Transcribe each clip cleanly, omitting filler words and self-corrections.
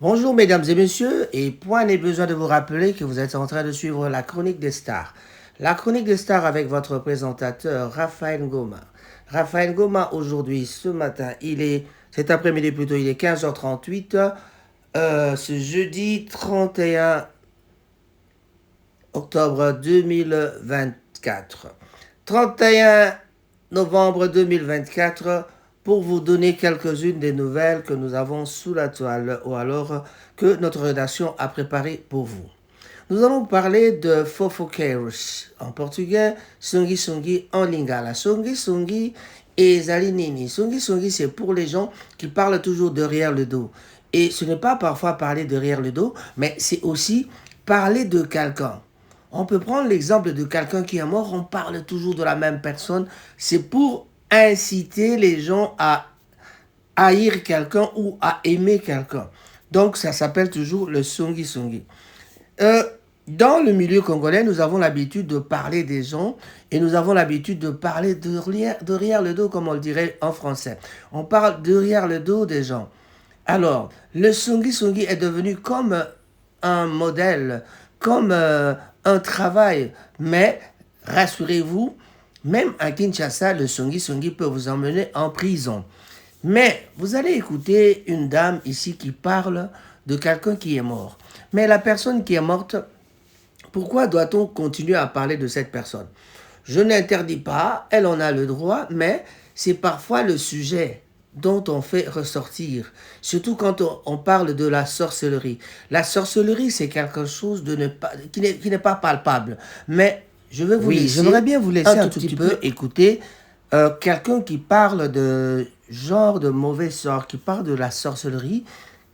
Bonjour mesdames et messieurs, et point n'est besoin de vous rappeler que vous êtes en train de suivre la chronique des stars. La chronique des stars avec votre présentateur Raphaël Goma. Raphaël Goma aujourd'hui, ce matin, cet après-midi plutôt, il est 15h38, ce jeudi 31 octobre 2024. 31 novembre 2024 pour vous donner quelques-unes des nouvelles que nous avons sous la toile ou alors que notre rédaction a préparées pour vous. Nous allons parler de fofoqueiros en portugais, songi songi en lingala. Songi songi et zalinini. Songi songi, c'est pour les gens qui parlent toujours derrière le dos. Et ce n'est pas parfois parler derrière le dos, mais c'est aussi parler de quelqu'un. On peut prendre l'exemple de quelqu'un qui est mort, on parle toujours de la même personne. C'est pour inciter les gens à haïr quelqu'un ou à aimer quelqu'un. Donc ça s'appelle toujours le songi songi. Euh, dans le milieu congolais, nous avons l'habitude de parler des gens et nous avons l'habitude de parler derrière le dos, comme on le dirait en français. On parle derrière le dos des gens. Alors, le songi songi est devenu comme un modèle, comme un travail. Mais rassurez-vous, même à Kinshasa, le songi songi peut vous emmener en prison. Mais vous allez écouter une dame ici qui parle de quelqu'un qui est mort. Mais la personne qui est morte, pourquoi doit-on continuer à parler de cette personne? Je n'interdis pas, elle en a le droit, mais c'est parfois le sujet dont on fait ressortir, surtout quand on parle de la sorcellerie. La sorcellerie, c'est quelque chose qui n'est pas palpable. Mais je vais vous laisser, j'aimerais bien vous laisser un tout petit peu écouter quelqu'un qui parle de genre de mauvais sort, qui parle de la sorcellerie,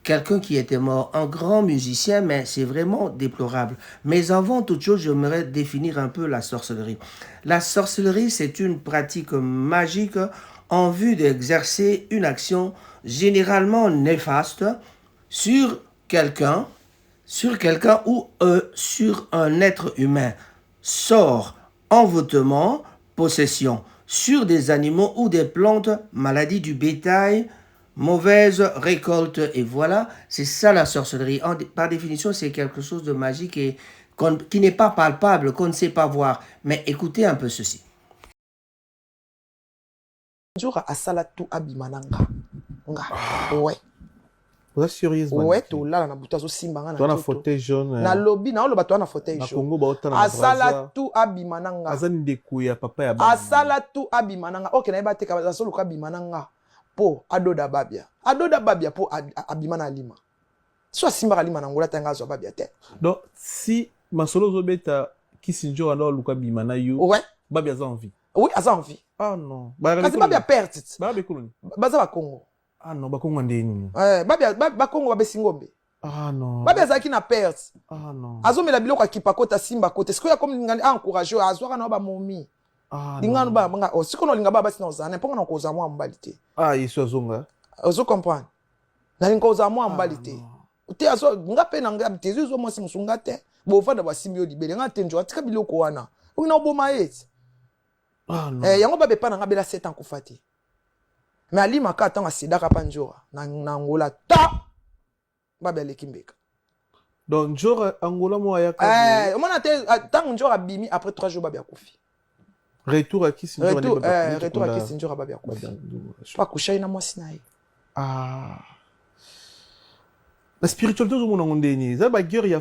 quelqu'un qui était mort, un grand musicien, mais c'est vraiment déplorable. Mais avant toute chose, j'aimerais définir un peu la sorcellerie. La sorcellerie, c'est une pratique magique en vue d'exercer une action généralement néfaste sur quelqu'un, ou sur un être humain. Sort, envoûtement, possession, sur des animaux ou des plantes, maladie du bétail, mauvaise récolte. Et voilà, c'est ça la sorcellerie. Par définition, c'est quelque chose de magique et qui n'est pas palpable, qu'on ne sait pas voir. Mais écoutez un peu ceci. Jour à Salatu Abimananga. Ouais. Vous sérieuse, Ouais, tu là, na butazo simbanga na. Toi, na fauteuil jaune. Na lobby, na oloba toi na fauteuil jaune. Na Congo, ba otana na Salatu Abimananga. Azani dekuya papa ya baba. Salatu Abimananga. Ok, na ibate ka solo ka Abimananga. Po adoda babia. Adoda babia po Abimana lima. Soit simba lima na ngola tanga zo babia te. Donc si masolo zo beta kisinjo alors luka bimana yo. Ouais. Babia za envie. Oui, aza envie. Ah non. Kasi babia perte. Babia koloni. Baza ba Congo. Ah non, ba Congo ndeni. Babia ba Congo ba Singombe. Ah non. Babia zaki na perte. Ah non. Azomela biloko akipakota simba kote. Siko ya comme ngani encourager azwaka na ba momi. Ah Lingano ba nga o siko no linga ba basi na ozana mponga na koza mwa mbalite. Ah, yesu azonga. Ozo comprendre. Na linga koza mwa mbalite. Uti azo nga pe na nga bitezu zo mo simusunga te. Bo fada ba simio libele nga tenjo atika biloko wana. Ngina oboma yeti. Ah non. Yango ba be pa na nga bela 7 ans kufati. Mais ali maka tanga sidaka panjora na ngola ta. Ba bele kimbeka. Donc genre Angola mo ayaka. Omona te tango njora bimi après 3 jours ba bia kufi. Retour à qui sinjo retour à qui sinjo ba bia kufi. Pas coucher na mwasi na ye. Ah. La spiritualité tout le monde ndeni. Ça ba guerre ya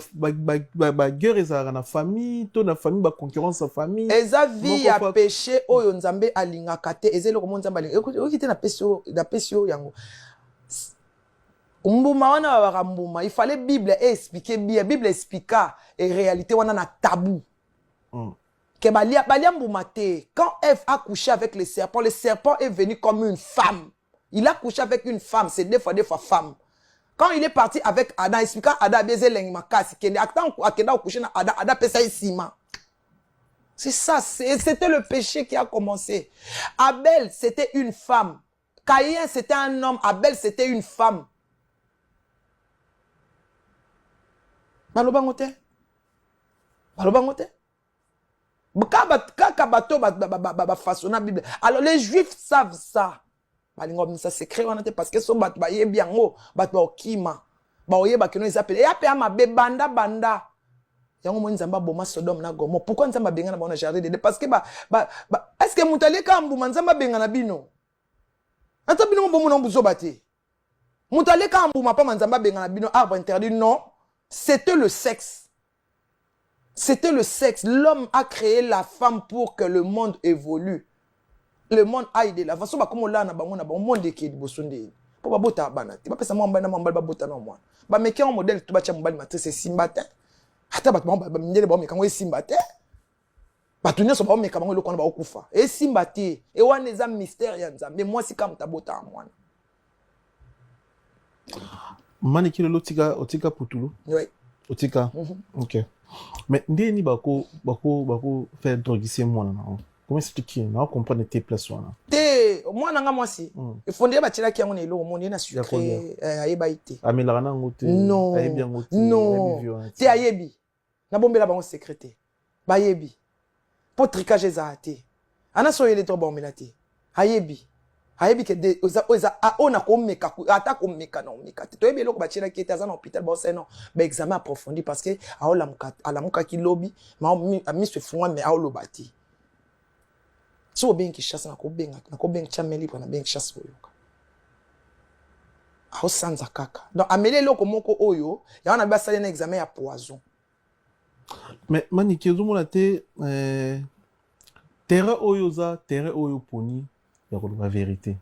ba guerre ezala na famille, to na famille ba concurrence sa famille. Eza vie ya péché oyo nzambe alingaka te, ezelo ko nzambe alinga. Okite na pesio yango. Mbuma wana ba mbuma, il fallait Bible expliquer bien, Bible expliqua et réalité wana na tabou. Que balia mbuma te. Quand Ève a couché avec le serpent est venu comme une femme. Il a couché avec une femme, c'est deux fois femme. Quand il est parti avec Adam, expliquant Adam baiser l'engmakasi, qu'il a couché na Adam pesa ciment. C'est ça, c'était le péché qui a commencé. Abel, c'était une femme. Caïn, c'était un homme. Abel, c'était une femme. Balobangote. Alors les Juifs savent ça. Ça c'est créé parce que son bat ba yebi yango bat ba okima ba oyeba que no ezapela ya pe amabe banda banda yango mo nzamba boma Sodome na Gomorrhe. Pourquoi nzamba benga na bona jardin de parce que est-ce que mutaleka mbuma nzamba benga na bino ata bino bomo na mbuzo bate mutaleka mbuma pa nzamba benga na bino arbre interdit non, c'était le sexe. C'était le sexe. L'homme a créé la femme pour que le monde évolue. Le monde aille de l'avant. So ba comme là na bango na bango monde qui bosonde. Po ba bota bana. Ti ba pesa mo mbana mo mbala ba bota na mo. Ba meki un modèle tout ba cha mbali matrice simba te. Ata ba mo ba ndele ba meka ngo simba te. Ba tunya so ba meka bango lokona ba okufa. E simba te. E wana eza mystère ya nzambe. Moi si kam ta bota mwana. Mani kilo otika putulu. Oui. Otika. OK. Mais ndeni bako faire droguer moi là. Comment expliquer? On comprend tes places là. Te moi nanga moi si. Il faut dire ba tira ki yango elo mo na sucré ayeba ite. Amela na ngote. Non. Ayebi ngote. Non. Te ayebi. Na bombela bango secrété. Ba yebi. Po tricage ezate. Ana so yele to bombela te. Ayebi. Ayebi ke de oza ona ko meka ata ko meka na meka. To yebi eloko ba tira ki ete za na hôpital ba se non. Ba examen approfondi parce que ala muka ki lobby ma mi se fuma mais a lobati. So benki chasse na ko benki chameli pour na benki chasse oyoka. Aho sanza kaka. Donc amele loko moko oyo, ya wana ba sali na examen ya poison. Mais maniki ezomona te terrain oyoza, terrain oyo poni ya ko la vérité.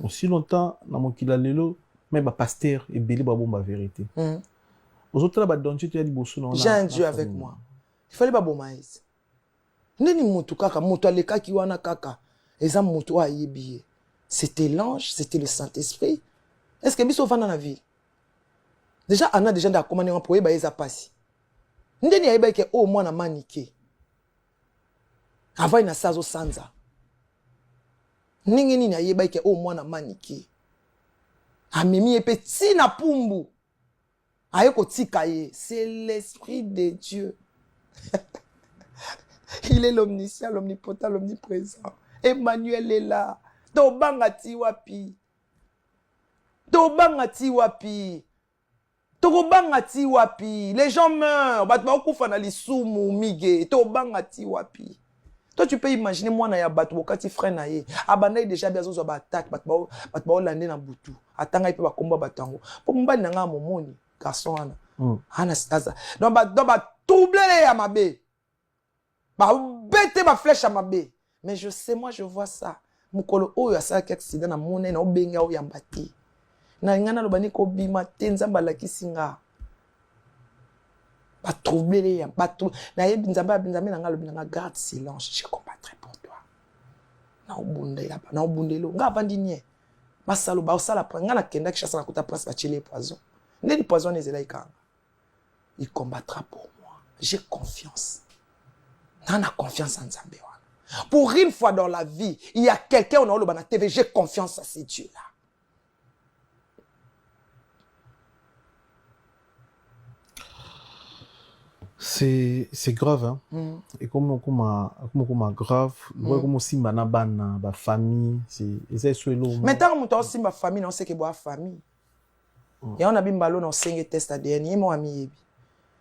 Aussi longtemps na mokila lelo même ba pasteur et beli ba bomba vérité. Aux autres là ba danger tu as liboso na. J'ai un Dieu avec moi. Il fallait ba bomaïs. Neni mutu kaka mutu alekaki wana kaka eza mutu ayebi. C'était l'ange, c'était le Saint-Esprit. Est-ce que biso vana na vie? Déjà ana déjà da komane pour yeba eza pasi. Ndeni ayeba ke o mwana manike. Ava ina sazo sanza. Ningi nini ayeba ke o mwana manike. Amemi epe tina pumbu. Ayeko tika ye, c'est l'esprit de Dieu. Il est l'omniscient, l'omnipotent, l'omniprésent. Emmanuel est là. Tobangati wapi. Tobangati wapi. Tobangati wapi. Les gens meurent. Batba okufa na lisumu mige. Tobangati wapi. Toi tu peux imaginer moi na ya batu wakati frère na ye. Abana déjà bien zo ba attaque batba olande na butu. Atanga ipe ba komba batango. Po mbali na nga momoni garçon ana. Ana staza. Donc ba troubler ya mabe. Ba bête ba flèche à ma bé. Mais je sais, moi je vois ça. Mukolo oyo asala ki accident na mone na obenga o yambati. Na ngana lobani ko bima te nzamba la kisinga. Ba troubler ya ba na yebi nzamba na ngalo bina garde silence, je combattrai pour toi. Na obunde ya na obundelo nga bandinye. Basalo ba osala pa ngana kenda ki chassa na kuta place ba chile poison. Ndeli poison ezela ikanga. Il combattra pour moi. J'ai confiance. On a confiance en Nzambe. Pour une fois dans la vie, il y a quelqu'un on a le bana TV, j'ai confiance à ces dieux-là. C'est grave hein. Et comme grave, comme aussi bana ba famille, c'est solo. Maintenant on aussi ma famille, on sait que boa famille. Et on a bimbalo no senge test ADN, yemo ami yebi.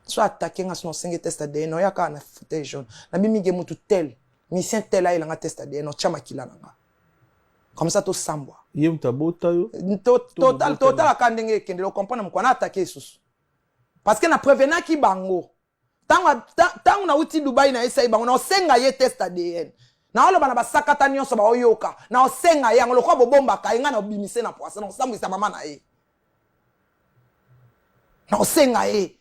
Soit attaqué à son 5 test ADN, il y a un fauteuil jaune. Na bimi ge mutu tel, mission tel là il a un test ADN, no chama kila nanga. Comme ça to sambwa. Yem tabota yo. Total akandenge kende lo comprendre mko na attaquer susu. Parce que na prévenant ki bango. Tant na uti Dubai na esa bango na senga ye test ADN. Na olo bana basakata nyonso ba oyoka. Na senga yango lo kwa bobomba ka inga na bimise na poisa na sambwisa mama na ye. Na senga ye.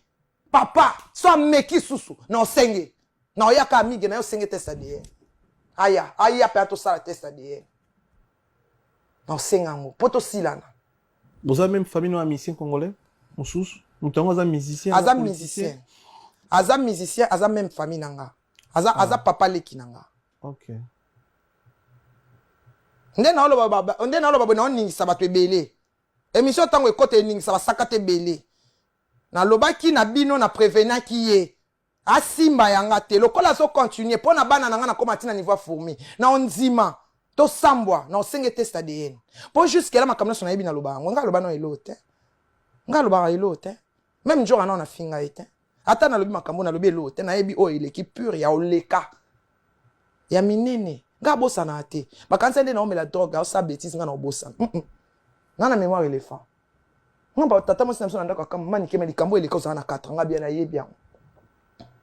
Papa, soit meki susu, na osenge. Na oyaka amige na osenge test ADN. Aya pe ato sala test ADN. Na osenga ngo, poto silana. Vous avez même famille no musicien congolais? Moussous? Moutango za musicien? Aza musicien. Aza musicien, aza même famille nanga. Aza papa leki nanga. OK. Nde na olo babo na oningisa bato ebele. Émission tango ekote ningisa basakate ebele. Na lobaki na bino na prévenaki ye asimba yanga te lokola so continuer pona bana nanga na komati na niveau fourmi na onzima to sambwa na osenge test ADN po jusque là makamna so na yebi na loba ngo nga loba no elote Nga lobaka elo te. Même jour ana na finga ete. Ata na lobi makambo na lobi elo te na yebi o eleki pure ya oleka. Ya minene. Nga bosa na ate. Bakanse nde na omela drogue ya osa bêtise nga na obosa. Nga na mémoire éléphant. Nga ba tata mo sinamso na ndako akamba mani kema likambo eleka osa na 4 nga bien na yebi yango.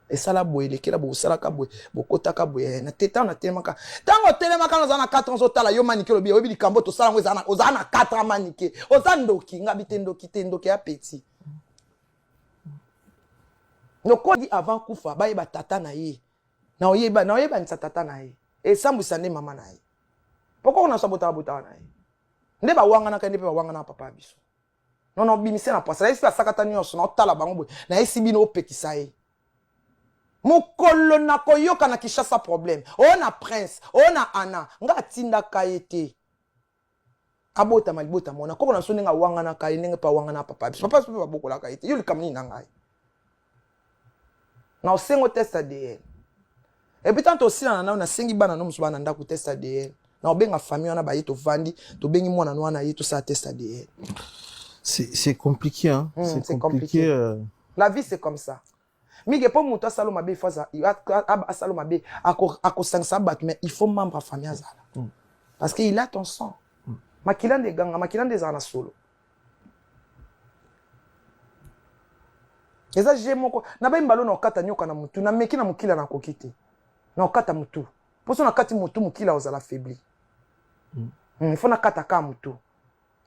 Esala boye lekela bo sala ka boye bokota ka boye na teta na telemaka tango telemaka na za na 4 ans otala yo manike lobi obi likambo to sala ngo za na 4 ans manike oza ndoki nga bitendoki tendoki ya petit noko di avant kufa ba yeba tata na ye na oyeba ni tata na ye e sambwisa nde mama na ye poko na sabota bota na ye nde ba wanga na kende pe ba wanga na papa biso non bimise na posa esi asakata nyonso na otala bango boye na esi bino opekisa ye mokolo na koyoka na Kishasa problème ona prince ona ana nga tinda kayete abota malibota mona koko na sonenga wanga na kaye nenge pa wanga na papa papa so ba bokola kayete yo likamni na ngai na osengo test ADN et puis tant aussi na sengi bana no musu bana ndako test ADN na obenga famille wana ba yeto vandi to bengi mwana no wana yeto sa test ADN c'est compliqué hein c'est compliqué. La vie c'est comme ça. Mige po muto asalo mabe faza asalo mabe ako sangsa bat mais il faut membre famille azala parce que il a ton sang makila de ganga makila de zana solo eza jemoko na ba mbalo na okata nyoka na mutu na meki na mukila na kokite na okata mutu poso na kati mutu mukila ozala faibli il faut na kata ka mutu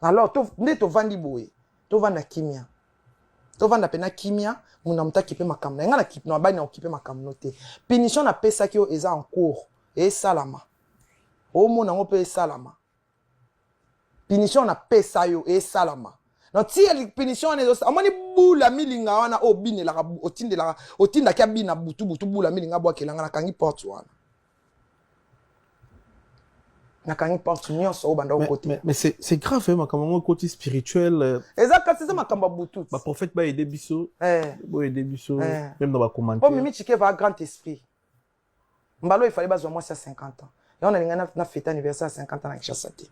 alors to nde to vandi boye to vanda kimia to vanda pena kimia muna muta kipe makamna nga na kipe na bani na okipe makamno te punition na pesa ki o eza en cours et salama o mona ngo pe salama punition na pesa yo et salama no ti punition na zo amoni bula milinga wana o binela otinda ka bina butu bula milinga bwa kelanga na kangi porte wana na kangi porte nyonso o banda o côté mais c'est grave hein makambo côté spirituel exact c'est ça makambo butu ba prophète ba aider biso bo aider biso même dans ba oh commentaire mimi chike va grand esprit mbalo il fallait bazwa moi 50 ans et on a linga na fête anniversaire 50 ans na Kishasa te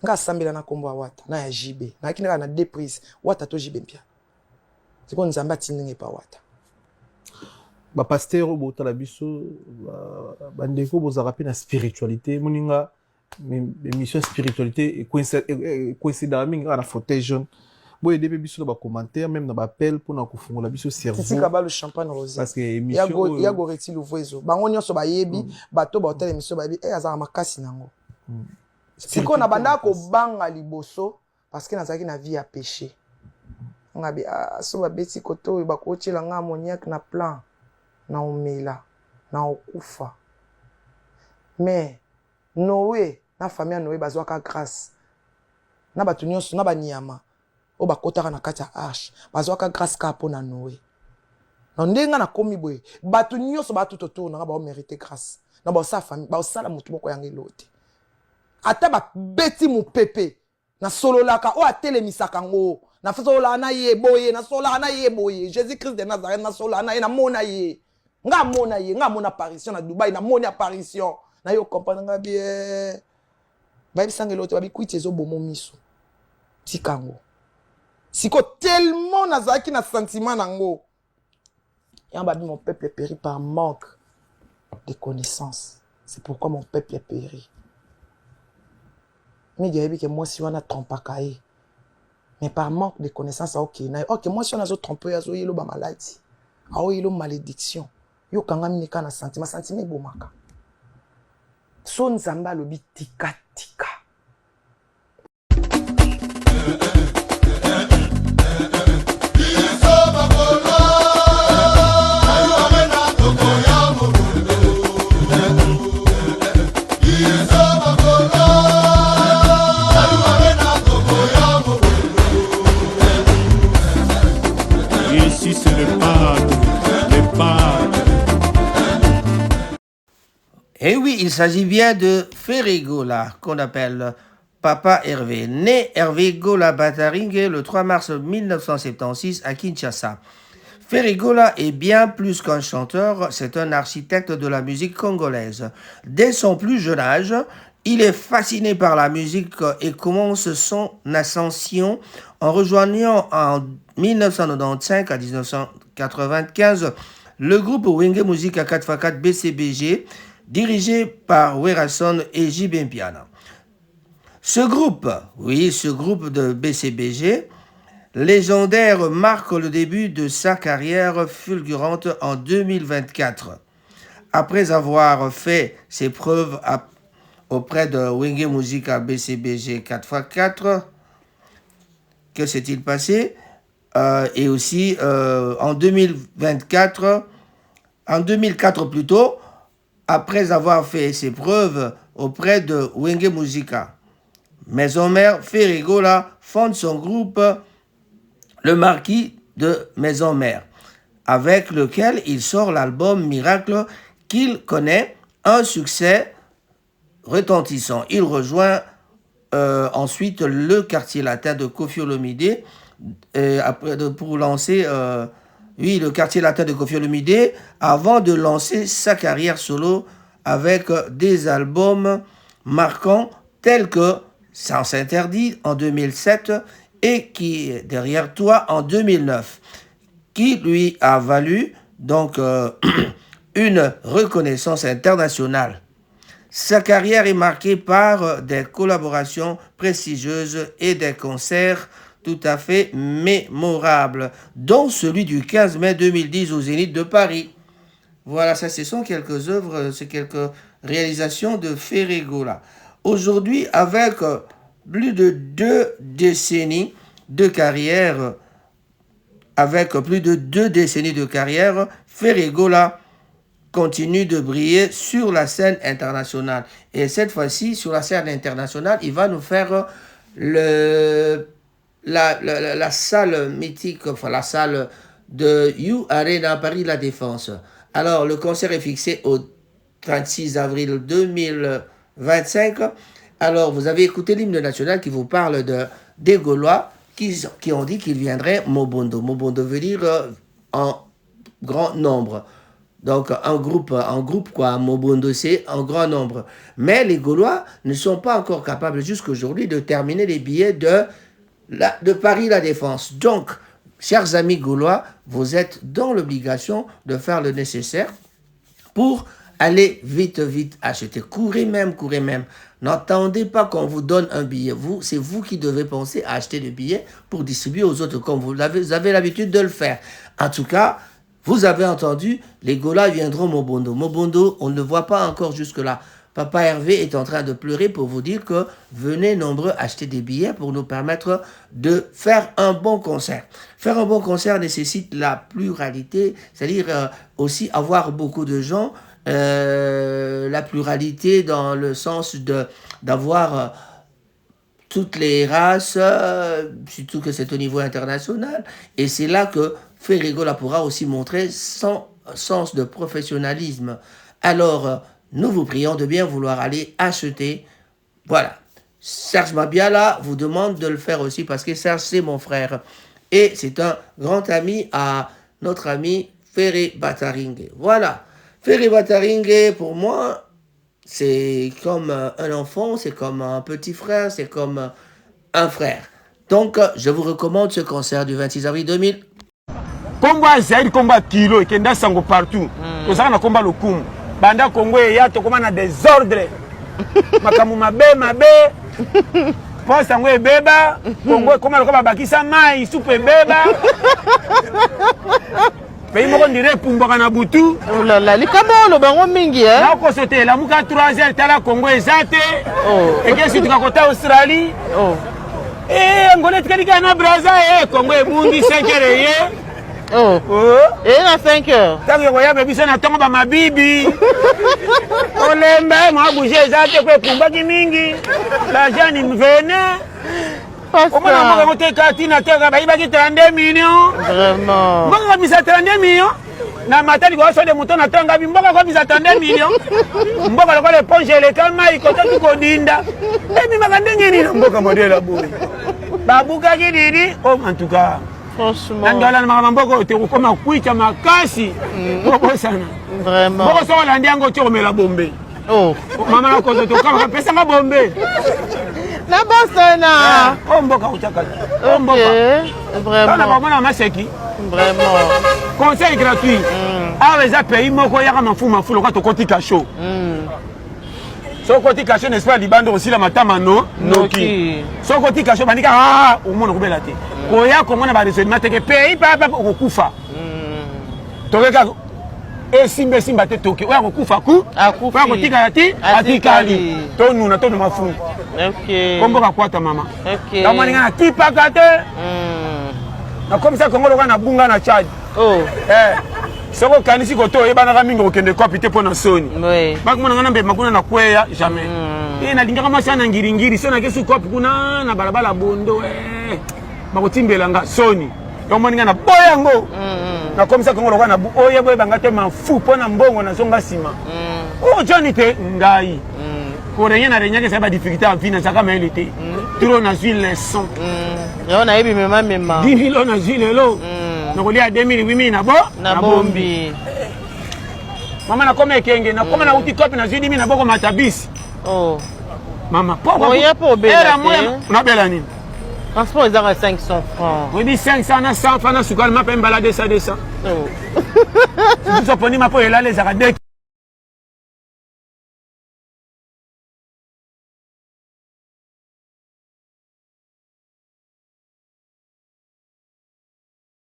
nga sambela na kombo wata na ya JB na kinga na déprise wata to JB mpia siko nzamba tindenge pa wata ba pasteur bota la biso ba ndeko bozaka pe na spiritualité moninga mission spiritualité et coïncide mingi na fauteuil jaune boye debe biso na ba commentaire même na ba appel pour na kofungola biso cerveau sika ba le champagne rosé parce que émission ya goreti luvoezo bango nyonso ba yebi bato ba hotel émission ba yebi azaka makasi nango siko na banda ko banga liboso parce que nazaki na vie ya péché ngabi so ba beti koto ba ko tshela nga ammoniaque na plan na omela na okufa mais Noé na famille Noé bazwaka grâce na batu nyonso na banyama o bakotaka na kati ya arche bazwaka grâce ka po na Noé na ndenga na komi boye batu nyonso batu toto na ba o mériter grâce na ba sa famille ba sala mutu moko yangi lote ata ba beti mu pepe na sololaka o atelemisaka ngo na fasola na ye boye na sola na ye boye Jésus Christ de Nazareth na sola na ye na mona ye nga mona apparition na Dubaï na mona apparition na yo comprendre nga bien ba bisangelo te ba bikuiti ezo bomo miso tikango siko tellement nazaki na sentiment nango yamba bi mon peuple périt par manque de connaissances c'est pourquoi mon peuple périt mais dirait que moi si on a trompé kaé mais par manque de connaissances OK moi si on a zo trompé azo yelo ba maladie a yelo malédiction yo kanga minika na sentiment bomaka so nzamba lobi tika tika Ici c'est le parc. Et oui, il s'agit bien de Ferrigola, qu'on appelle Papa Hervé. Né Hervé Gola Bataringue le 3 mars 1976 à Kinshasa. Ferrigola est bien plus qu'un chanteur, c'est un architecte de la musique congolaise. Dès son plus jeune âge, il est fasciné par la musique et commence son ascension en rejoignant en 1995 à 1995 le groupe Wenge Musica 4x4 BCBG, dirigé par Werason et J.B. Mpiana. Ce groupe de BCBG, légendaire, marque le début de sa carrière fulgurante en 2024. Après avoir fait ses preuves auprès de Wenge Musica BCBG 4x4, que s'est-il passé? Et aussi en 2004 plutôt, après avoir fait ses preuves auprès de Wenge Musica, Maison Mère, Ferregola fonde son groupe Le Marquis de Maison Mère, avec lequel il sort l'album Miracle qu'il connaît un succès retentissant. Il rejoint ensuite le quartier latin de Koffi Olomide pour lancer le quartier latin de Koffi Olomide avant de lancer sa carrière solo avec des albums marquants tels que Sens Interdit en 2007 et Qui est derrière toi en 2009, qui lui a valu donc une reconnaissance internationale. Sa carrière est marquée par des collaborations prestigieuses et des concerts tout à fait mémorables, dont celui du 15 mai 2010 au Zénith de Paris. Voilà, ça ce sont quelques œuvres, c'est quelques réalisations de Ferregola. Aujourd'hui, avec plus de 2 décennies de carrière, Ferregola continue de briller sur la scène internationale. Et cette fois-ci, sur la scène internationale, il va nous faire la salle mythique, enfin la salle de You Arena Paris La Défense. Alors, le concert est fixé au 36 avril 2025. Alors, vous avez écouté l'hymne national qui vous parle des Gaulois qui ont dit qu'ils viendraient Mobondo. Mobondo veut dire en grand nombre. Donc, un groupe quoi, Mobondo, c'est en grand nombre. Mais les Gaulois ne sont pas encore capables jusqu'aujourd'hui de terminer les billets de Paris La Défense. Donc, chers amis Gaulois, vous êtes dans l'obligation de faire le nécessaire pour aller vite acheter. Courez même. N'attendez pas qu'on vous donne un billet. C'est vous qui devez penser à acheter des billets pour distribuer aux autres comme vous avez l'habitude de le faire. En tout cas, vous avez entendu, les Gaulois viendront Mobondo. Mobondo, on ne le voit pas encore jusque-là. Papa Hervé est en train de pleurer pour vous dire que venez nombreux acheter des billets pour nous permettre de faire un bon concert. Faire un bon concert nécessite la pluralité, c'est-à-dire aussi avoir beaucoup de gens, la pluralité dans le sens d'avoir toutes les races, surtout que c'est au niveau international. Et c'est là que Ferregola pourra aussi montrer son sens de professionnalisme. Alors, nous vous prions de bien vouloir aller acheter. Voilà. Serge Mabiala vous demande de le faire aussi parce que Serge, c'est mon frère. Et c'est un grand ami à notre ami Ferré Bataringue. Voilà. Ferré Bataringue, pour moi, c'est comme un enfant, c'est comme un petit frère, c'est comme un frère. Donc, je vous recommande ce concert du 26 avril 2000. Combat Zaïd, combat Kilo, et Kenda Sango partout. Vous avez un combat le Koum. Banda Congo et Yato, comment on a des ordres. Makamu mabe. Poste Sango et Beba. Congo, comment on a bakisa mai, soupe Beba. Pays mo dirait Pumboka na butu. Oh là là, les kabolo bango mingi hein. Na ko sote la muka 3h tala Congo ezate. Oh. Et que si tu kota Australie. Oh. Ngolé tikali na Brazza Congo ebundi 5h. Oh. Et à 5h. Tant que voyez biso na tongo ba mabibi. Olemba mo bouger ezate ko Pumbaki mingi. La jeune me venait. Comment on va monter Katina Terra ba ibaki 32 millions. Vraiment. Mboko ko bisa 32 millions. Na matali ko so de moto na tanga bi mboko ko bisa 32 millions. Mboko ko le ponge le kama iko to ko dinda. Ebi makandenge ni mboko modela boy. Babuka ki didi en tout cas. Franchement. Nandola na mamboko te ko koma kuita makasi. Mboko sana. Vraiment. Mboko so la ndiango to mela bombe. Oh. Mama na ko to kama pesa ma bombe. Na bosana. Oh mboka utaka. Oh mboka. Vraiment. Kana bamona maseki. Vraiment. Conseil gratuit. Ah les pays moko yaka mafu lokwa tokoti kasho. So koti kasho n'est-ce pas libando aussi la matama no noki. So koti kasho bandika ah omona kobela te. Koya komona ba raisonnement te ke pays papa okufa. Tokeka simba te toke oya kokufa ku akufa kotika yati atikali to nuna to mafu. OK. Kombo ka kwata mama. OK. Ta maninga na tipaka te. Na comme ça Congo lokana bunga na Tchad. Oh. Soko kanisi koto yebana ka mingo kende kopite pona soni. Oui. Bakuma ngana mbe makuna na kweya jamais. Na dinga kama sana ngiringiri sona kesu kopi kuna na balabala bondo bakotimbela nga soni. Yo moninga na boyango. Na comme ça Congo lokana bu oye boye bangate mafu pona mbongo na zonga sima. Oh Johnny te ngai. Pour rien na rien que ça va difficulté en finance comme elle était. Trop na huile les sons. Yo na yebi mema. 10 000 na huile lo. Na kolia 2000 na bo na bombi. Mama na kome kenge na kome na uti kopi na 10 000 na boko matabisi. Oh. Mama pourquoi? Oya pour bela. On a bela nini? Transport ils ont 500 francs. On dit 500 na 100 francs na sukal ma pe balade ça. Oh. Si tu soponi ma po elale za